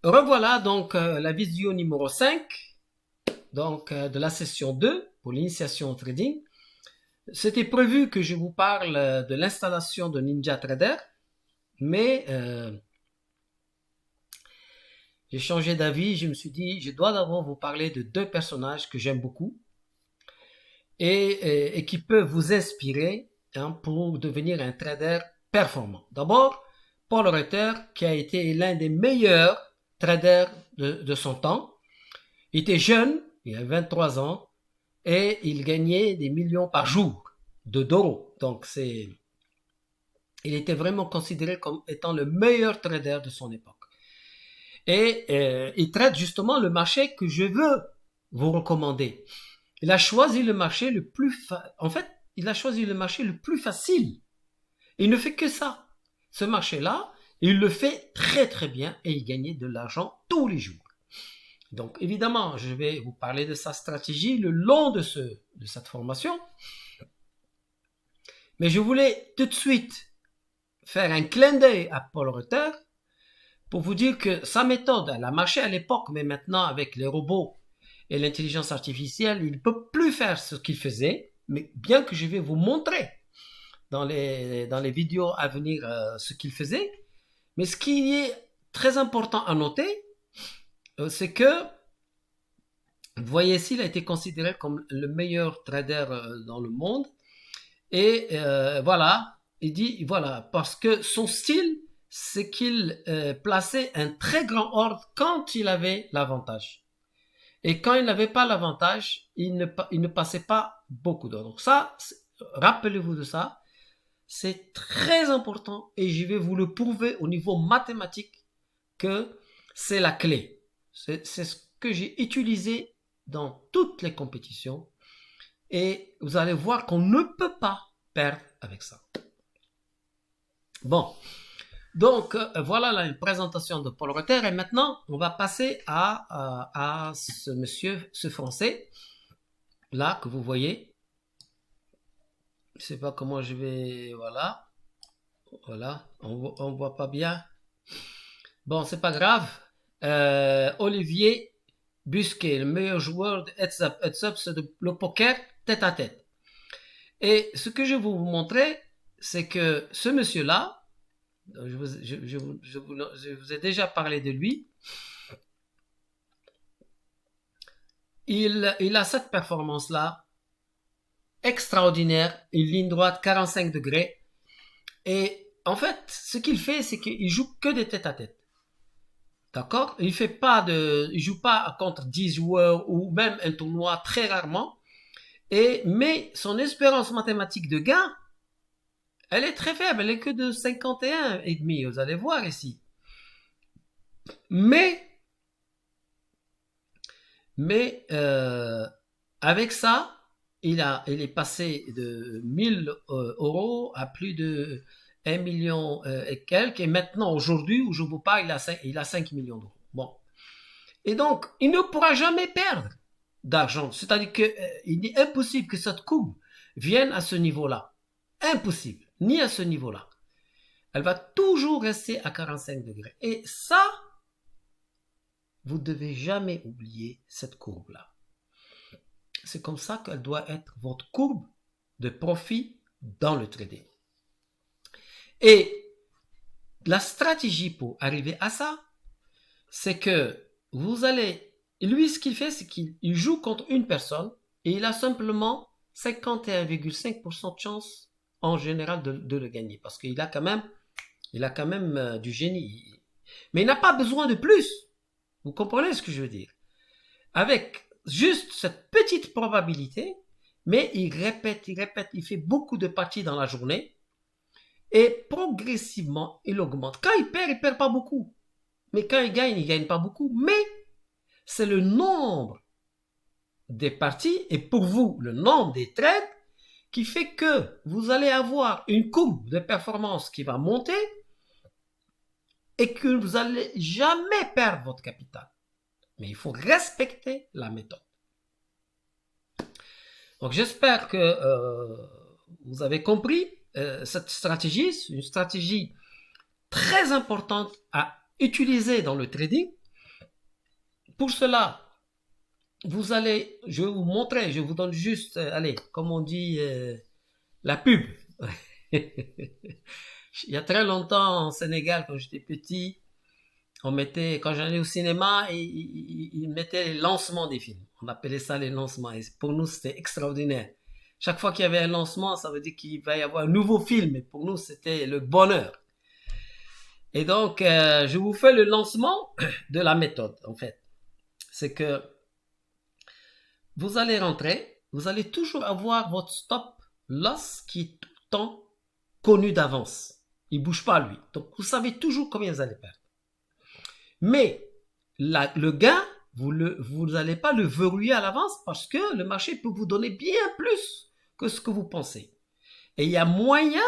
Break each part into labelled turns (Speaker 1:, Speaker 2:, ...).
Speaker 1: Revoilà donc la vidéo numéro 5 donc, de la session 2 pour l'initiation au trading. C'était prévu que je vous parle de l'installation de NinjaTrader, mais j'ai changé d'avis. Je me suis dit, je dois d'abord vous parler de deux personnages que j'aime beaucoup et qui peuvent vous inspirer pour devenir un trader performant. D'abord, Paul Reuter, qui a été l'un des meilleurs traders de son temps. Il était jeune, il avait 23 ans, et il gagnait des millions par jour d'euros. Donc, il était vraiment considéré comme étant le meilleur trader de son époque. Et il traite justement le marché que je veux vous recommander. Il a choisi le marché le plus... En fait, il a choisi le marché le plus facile. Il ne fait que ça. Ce marché-là, il le fait très très bien et il gagnait de l'argent tous les jours. Donc évidemment, je vais vous parler de sa stratégie le long de cette formation. Mais je voulais tout de suite faire un clin d'œil à Paul Reuter pour vous dire que sa méthode, elle a marché à l'époque, mais maintenant avec les robots et l'intelligence artificielle, il ne peut plus faire ce qu'il faisait, mais bien que je vais vous montrer dans les vidéos à venir ce qu'il faisait. Mais ce qui est très important à noter, c'est que vous voyez ici, il a été considéré comme le meilleur trader dans le monde. Et voilà, il dit, voilà, parce que son style, c'est qu'il plaçait un très grand ordre quand il avait l'avantage. Et quand il n'avait pas l'avantage, il ne passait pas beaucoup d'ordre. Donc ça, rappelez-vous de ça. C'est très important et je vais vous le prouver au niveau mathématique que c'est la clé. C'est ce que j'ai utilisé dans toutes les compétitions et vous allez voir qu'on ne peut pas perdre avec ça. Bon, donc voilà là, une présentation de Paul Reuter et maintenant on va passer à ce monsieur, ce français là que vous voyez. Je sais pas comment je vais, voilà, on voit pas bien. Bon, c'est pas grave. Olivier Busquet, le meilleur joueur de Heads Up. Heads Up, c'est le poker tête à tête. Et ce que je vais vous montrer, c'est que ce monsieur-là, je vous ai déjà parlé de lui, il a cette performance-là extraordinaire, une ligne droite 45 degrés. Et en fait, ce qu'il fait, c'est qu'il joue que des tête à tête. D'accord? Il joue pas contre 10 joueurs ou même un tournoi très rarement. Mais son espérance mathématique de gain, elle est très faible. Elle est que de 51,5. Vous allez voir ici. Mais avec ça, il est passé de 1000 euros à plus de 1 million et quelques. Et maintenant, aujourd'hui, où je vous parle, il a 5 millions d'euros. Bon. Et donc, il ne pourra jamais perdre d'argent. C'est-à-dire qu'il est impossible que cette courbe vienne à ce niveau-là. Impossible. Ni à ce niveau-là. Elle va toujours rester à 45 degrés. Et ça, vous ne devez jamais oublier cette courbe-là. C'est comme ça qu'elle doit être votre courbe de profit dans le trading. Et la stratégie pour arriver à ça, c'est que vous allez... Lui, ce qu'il fait, c'est qu'il joue contre une personne et il a simplement 51,5% de chance en général de le gagner. Parce qu'il a quand même du génie. Mais il n'a pas besoin de plus. Vous comprenez ce que je veux dire? Avec juste cette petite probabilité, mais il répète, il fait beaucoup de parties dans la journée et progressivement, il augmente. Quand il perd pas beaucoup. Mais quand il gagne pas beaucoup. Mais c'est le nombre des parties et pour vous, le nombre des trades qui fait que vous allez avoir une courbe de performance qui va monter et que vous n'allez jamais perdre votre capital. Mais il faut respecter la méthode. Donc j'espère que vous avez compris cette stratégie. C'est une stratégie très importante à utiliser dans le trading pour cela, je vais vous montrer, je vous donne juste, allez, comme on dit, la pub. Il y a très longtemps, en Sénégal, quand j'étais petit, quand j'allais au cinéma, ils mettaient les lancements des films. On appelait ça les lancements. Et pour nous, c'était extraordinaire. Chaque fois qu'il y avait un lancement, ça veut dire qu'il va y avoir un nouveau film. Et pour nous, c'était le bonheur. Et donc, je vous fais le lancement de la méthode, en fait. C'est que vous allez rentrer, vous allez toujours avoir votre stop loss qui est tout le temps connu d'avance. Il ne bouge pas, lui. Donc, vous savez toujours combien vous allez perdre. Mais le gain, vous n'allez pas le verrouiller à l'avance parce que le marché peut vous donner bien plus que ce que vous pensez. Et il y a moyen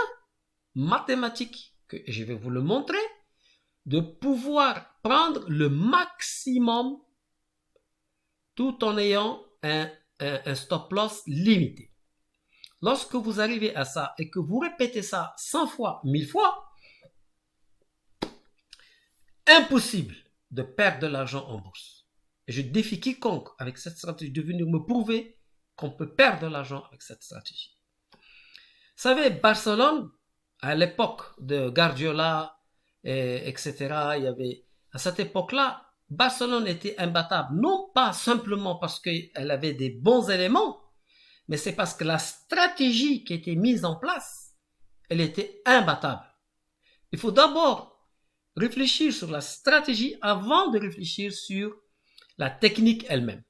Speaker 1: mathématique, que je vais vous le montrer, de pouvoir prendre le maximum tout en ayant un stop loss limité. Lorsque vous arrivez à ça et que vous répétez ça 100 fois, 1000 fois, impossible de perdre de l'argent en bourse. Et je défie quiconque avec cette stratégie de venir me prouver qu'on peut perdre de l'argent avec cette stratégie. Vous savez, Barcelone, à l'époque de Guardiola, etc., il y avait, à cette époque-là, Barcelone était imbattable. Non pas simplement parce qu'elle avait des bons éléments, mais c'est parce que la stratégie qui était mise en place, elle était imbattable. Il faut d'abord réfléchir sur la stratégie avant de réfléchir sur la technique elle-même.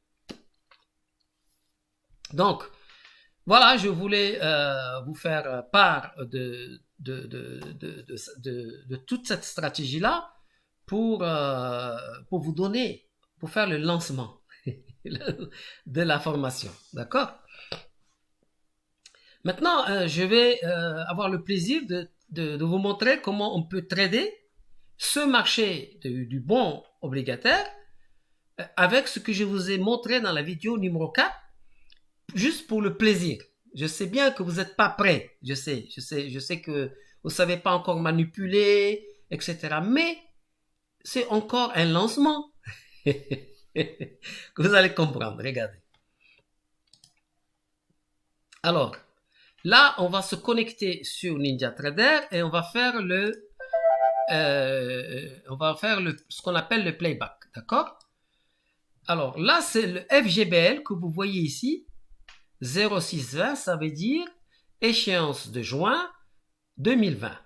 Speaker 1: Donc, voilà, je voulais vous faire part de toute cette stratégie-là pour vous donner, pour faire le lancement de la formation. D'accord? Maintenant, je vais avoir le plaisir de vous montrer comment on peut trader ce marché du bon obligataire avec ce que je vous ai montré dans la vidéo numéro 4, juste pour le plaisir. Je sais bien que vous n'êtes pas prêts, je sais que vous ne savez pas encore manipuler, etc. Mais c'est encore un lancement que vous allez comprendre. Regardez. Alors, là, on va se connecter sur NinjaTrader et on va faire ce qu'on appelle le playback, d'accord? Alors là, c'est le FGBL que vous voyez ici, 0620, ça veut dire échéance de juin 2020.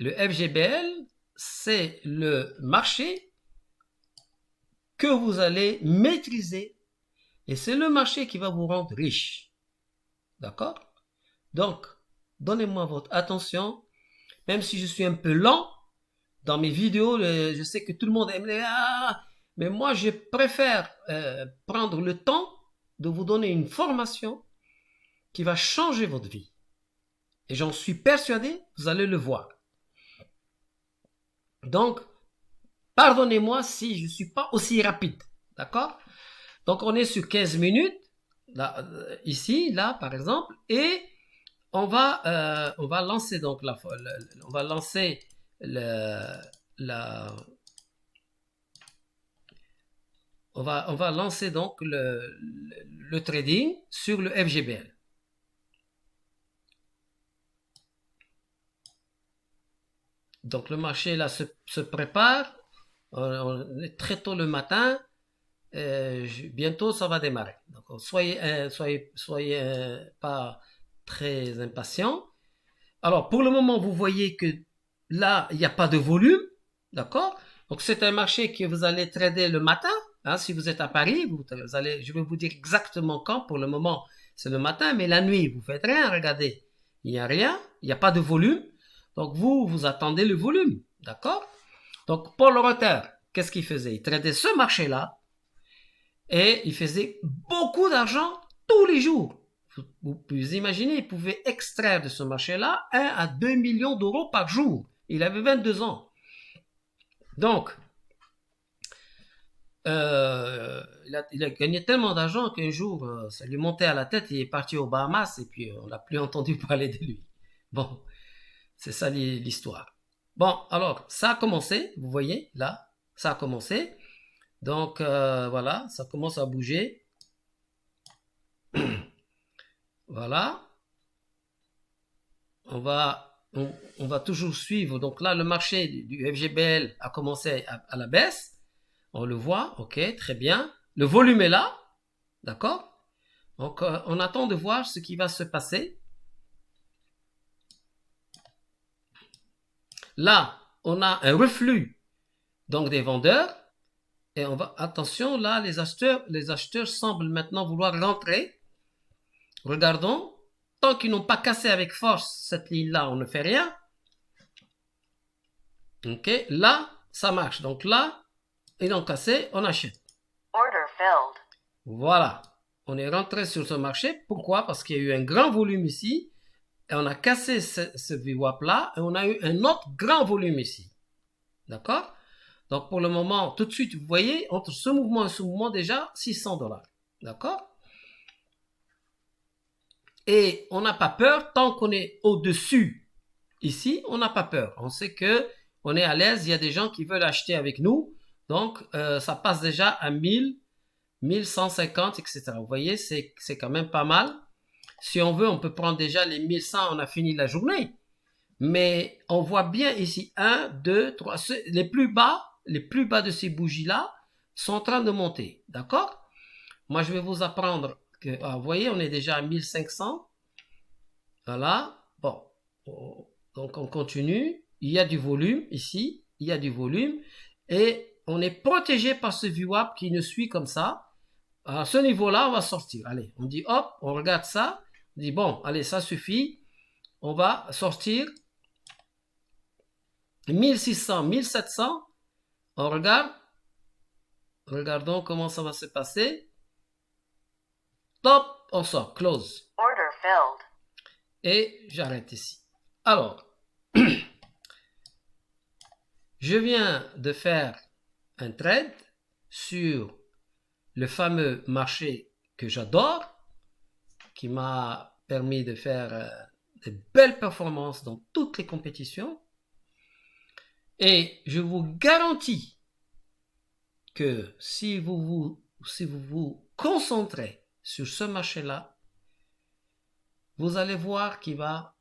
Speaker 1: Le FGBL, c'est le marché que vous allez maîtriser et c'est le marché qui va vous rendre riche. D'accord? Donc, donnez-moi votre attention, même si je suis un peu lent dans mes vidéos, je sais que tout le monde aime mais moi je préfère prendre le temps de vous donner une formation qui va changer votre vie. Et j'en suis persuadé, vous allez le voir. Donc, pardonnez-moi si je ne suis pas aussi rapide. D'accord? Donc, on est sur 15 minutes, là, ici, là, par exemple, et on va lancer donc on va lancer on va lancer donc le trading sur le FGBL. Donc le marché là se prépare. On est très tôt le matin. Bientôt ça va démarrer. Donc soyez pas très impatients. Alors pour le moment vous voyez que là il n'y a pas de volume, d'accord? Donc c'est un marché que vous allez trader le matin. Hein, si vous êtes à Paris, je vais vous dire exactement quand. Pour le moment c'est le matin, mais la nuit vous faites rien. Regardez, il n'y a rien, il n'y a pas de volume. Donc vous attendez le volume, d'accord? Donc Paul Reuter, qu'est-ce qu'il faisait? Il tradait ce marché-là et il faisait beaucoup d'argent tous les jours. Vous pouvez imaginer, il pouvait extraire de ce marché-là 1 à 2 millions d'euros par jour. Il avait 22 ans. Donc, il a gagné tellement d'argent qu'un jour, ça lui montait à la tête, il est parti aux Bahamas et puis on n'a plus entendu parler de lui. Bon, c'est ça l'histoire. Bon, alors, ça a commencé, vous voyez, là, ça a commencé. Donc, voilà, ça commence à bouger. Voilà. On va toujours suivre. Donc là, le marché du FGBL a commencé à la baisse. On le voit, ok, très bien. Le volume est là, d'accord? Donc, on attend de voir ce qui va se passer. Là, on a un reflux donc des vendeurs. Et on va, attention, là, les acheteurs semblent maintenant vouloir rentrer. Regardons. Tant qu'ils n'ont pas cassé avec force cette ligne-là, on ne fait rien. Ok, là, ça marche. Donc là, ils ont cassé, on achète. Order filled. Voilà. On est rentré sur ce marché. Pourquoi? Parce qu'il y a eu un grand volume ici. Et on a cassé ce VWAP-là. Et on a eu un autre grand volume ici. D'accord? Donc pour le moment, tout de suite, vous voyez, entre ce mouvement et ce mouvement, déjà, $600. D'accord? Et on n'a pas peur tant qu'on est au-dessus. Ici, on n'a pas peur. On sait que on est à l'aise. Il y a des gens qui veulent acheter avec nous. Donc, ça passe déjà à 1000, 1150, etc. Vous voyez, c'est quand même pas mal. Si on veut, on peut prendre déjà les 1100. On a fini la journée. Mais on voit bien ici 1, 2, 3. Les plus bas de ces bougies-là sont en train de monter. D'accord? Moi, je vais vous apprendre que, vous voyez, on est déjà à 1500. Voilà. Bon. Donc, on continue. Il y a du volume ici. Il y a du volume. Et on est protégé par ce VWAP qui nous suit comme ça. À ce niveau-là, on va sortir. Allez, on dit hop, on regarde ça. On dit bon, allez, ça suffit. On va sortir. 1600, 1700. On regarde. Regardons comment ça va se passer. Top, on sort. Close. Order filled. Et j'arrête ici. Alors, je viens de faire un trade sur le fameux marché que j'adore, qui m'a permis de faire de belles performances dans toutes les compétitions. Et je vous garantis que si vous vous concentrez sur ce marché-là, vous allez voir qu'il va,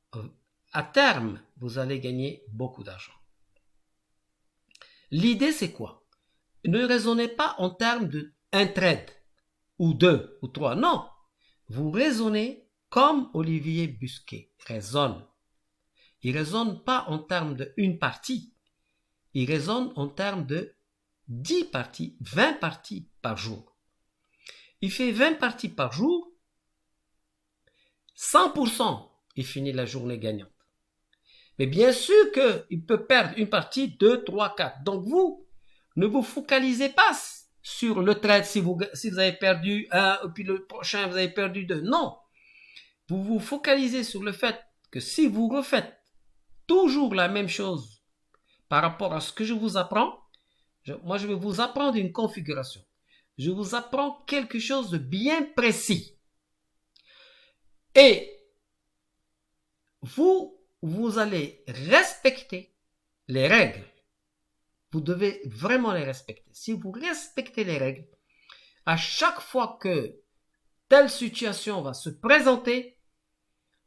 Speaker 1: à terme, vous allez gagner beaucoup d'argent. L'idée, c'est quoi? Ne raisonnez pas en termes de un trade, ou deux, ou trois. Non. Vous raisonnez comme Olivier Busquet raisonne. Il ne raisonne pas en termes de une partie. Il raisonne en termes de 10 parties, 20 parties par jour. Il fait 20 parties par jour, 100%, il finit la journée gagnante. Mais bien sûr qu'il peut perdre une partie, 2, 3, 4. Donc vous, ne vous focalisez pas sur le trade si vous avez perdu un, et puis le prochain vous avez perdu deux. Non. Vous vous focalisez sur le fait que si vous refaites toujours la même chose par rapport à ce que je vous apprends, moi je vais vous apprendre une configuration. Je vous apprends quelque chose de bien précis. Et vous allez respecter les règles. Vous devez vraiment les respecter. Si vous respectez les règles, à chaque fois que telle situation va se présenter,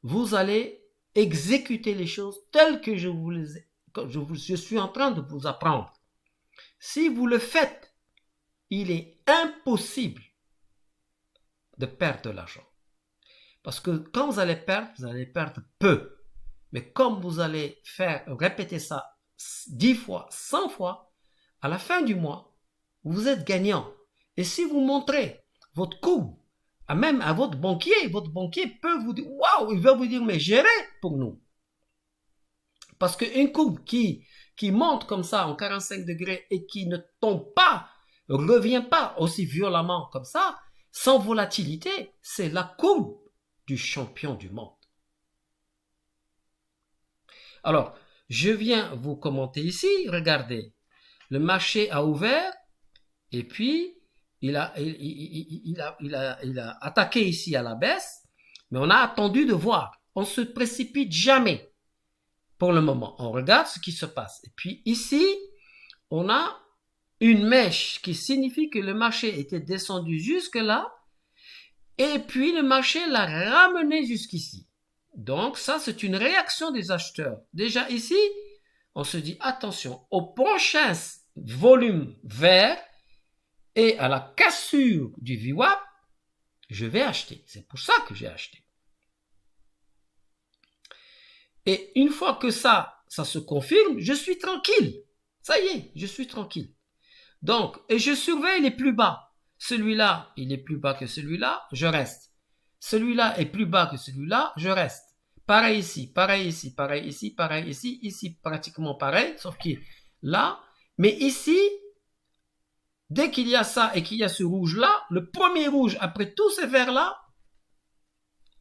Speaker 1: vous allez exécuter les choses telles que je suis en train de vous apprendre. Si vous le faites, il est impossible de perdre de l'argent. Parce que quand vous allez perdre peu. Mais comme vous allez répéter ça 10 fois, 100 fois, à la fin du mois, vous êtes gagnant. Et si vous montrez votre courbe, même à votre banquier peut vous dire, waouh, il va vous dire, mais gérez pour nous. Parce qu'une courbe qui monte comme ça en 45 degrés et qui ne tombe pas, ne revient pas aussi violemment comme ça, sans volatilité, c'est la courbe du champion du monde. Alors, je viens vous commenter ici, regardez, le marché a ouvert et puis il a attaqué ici à la baisse, mais on a attendu de voir. On ne se précipite jamais pour le moment. On regarde ce qui se passe. Et puis ici, on a une mèche qui signifie que le marché était descendu jusque-là et puis le marché l'a ramené jusqu'ici. Donc ça, c'est une réaction des acheteurs. Déjà ici, on se dit attention, au prochain volume vert et à la cassure du VWAP, je vais acheter. C'est pour ça que j'ai acheté. Et une fois que ça se confirme, je suis tranquille. Ça y est, je suis tranquille. Donc, et je surveille les plus bas. Celui-là, il est plus bas que celui-là, je reste. Celui-là est plus bas que celui-là, je reste. Pareil ici, pareil ici, pareil ici, pareil ici, ici pratiquement pareil, sauf que là, mais ici, dès qu'il y a ça et qu'il y a ce rouge-là, le premier rouge, après tous ces verts-là,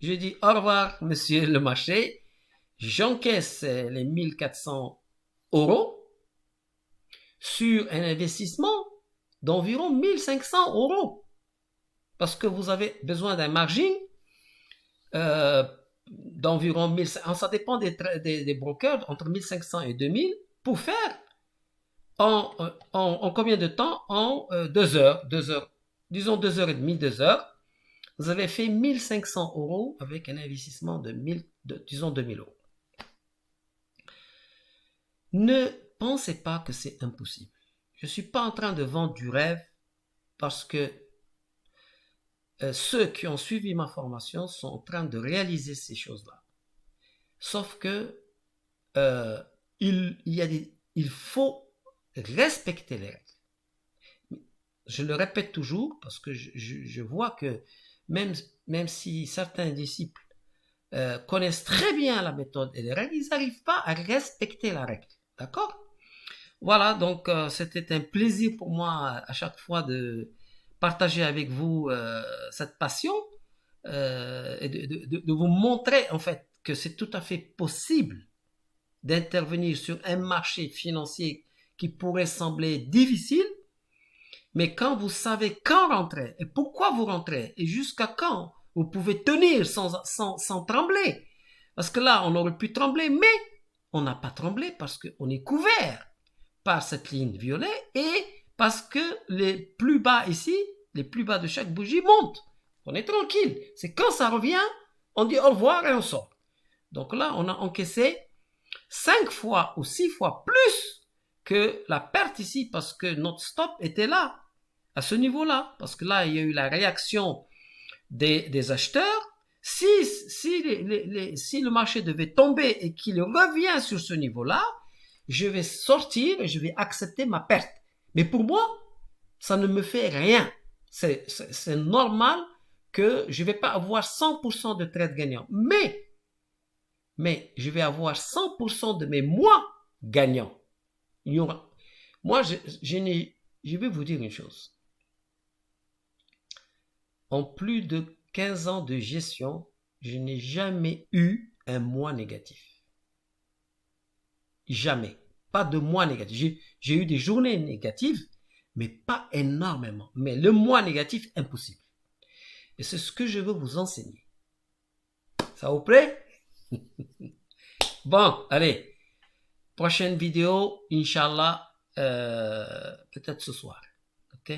Speaker 1: je dis au revoir, monsieur le marché, j'encaisse les 1400 € sur un investissement d'environ 1500 €. Parce que vous avez besoin d'un margin d'environ 1500, ça dépend des brokers, entre 1500 et 2000, pour faire en combien de temps? En 2 heures, disons 2 heures et demie, 2 heures. Vous avez fait 1500 € avec un investissement disons 2000 €. Ne pensez pas que c'est impossible. Je ne suis pas en train de vendre du rêve parce que ceux qui ont suivi ma formation sont en train de réaliser ces choses-là. Sauf que il faut respecter les règles. Je le répète toujours parce que je vois que même si certains disciples connaissent très bien la méthode et les règles, ils n'arrivent pas à respecter la règle. D'accord? Voilà, donc c'était un plaisir pour moi à chaque fois de partager avec vous cette passion et de vous montrer en fait que c'est tout à fait possible d'intervenir sur un marché financier qui pourrait sembler difficile, mais quand vous savez quand rentrer et pourquoi vous rentrez et jusqu'à quand vous pouvez tenir sans trembler, parce que là on aurait pu trembler, mais on n'a pas tremblé parce qu'on est couvert par cette ligne violet et parce que les plus bas ici, les plus bas de chaque bougie montent. On est tranquille. C'est quand ça revient, on dit au revoir et on sort. Donc là, on a encaissé 5 fois ou 6 fois plus que la perte ici parce que notre stop était là, à ce niveau-là. Parce que là, il y a eu la réaction des acheteurs. Si le marché devait tomber et qu'il revient sur ce niveau-là, je vais sortir et je vais accepter ma perte. Mais pour moi, ça ne me fait rien. C'est normal que je ne vais pas avoir 100% de trade gagnant. Mais je vais avoir 100% de mes mois gagnants. Moi, je vais vous dire une chose. En plus de 15 ans de gestion, je n'ai jamais eu un mois négatif. Jamais. Pas de mois négatif. J'ai eu des journées négatives, mais pas énormément. Mais le mois négatif, impossible. Et c'est ce que je veux vous enseigner. Ça vous plaît? Bon, allez. Prochaine vidéo, Inch'Allah, peut-être ce soir. Ok?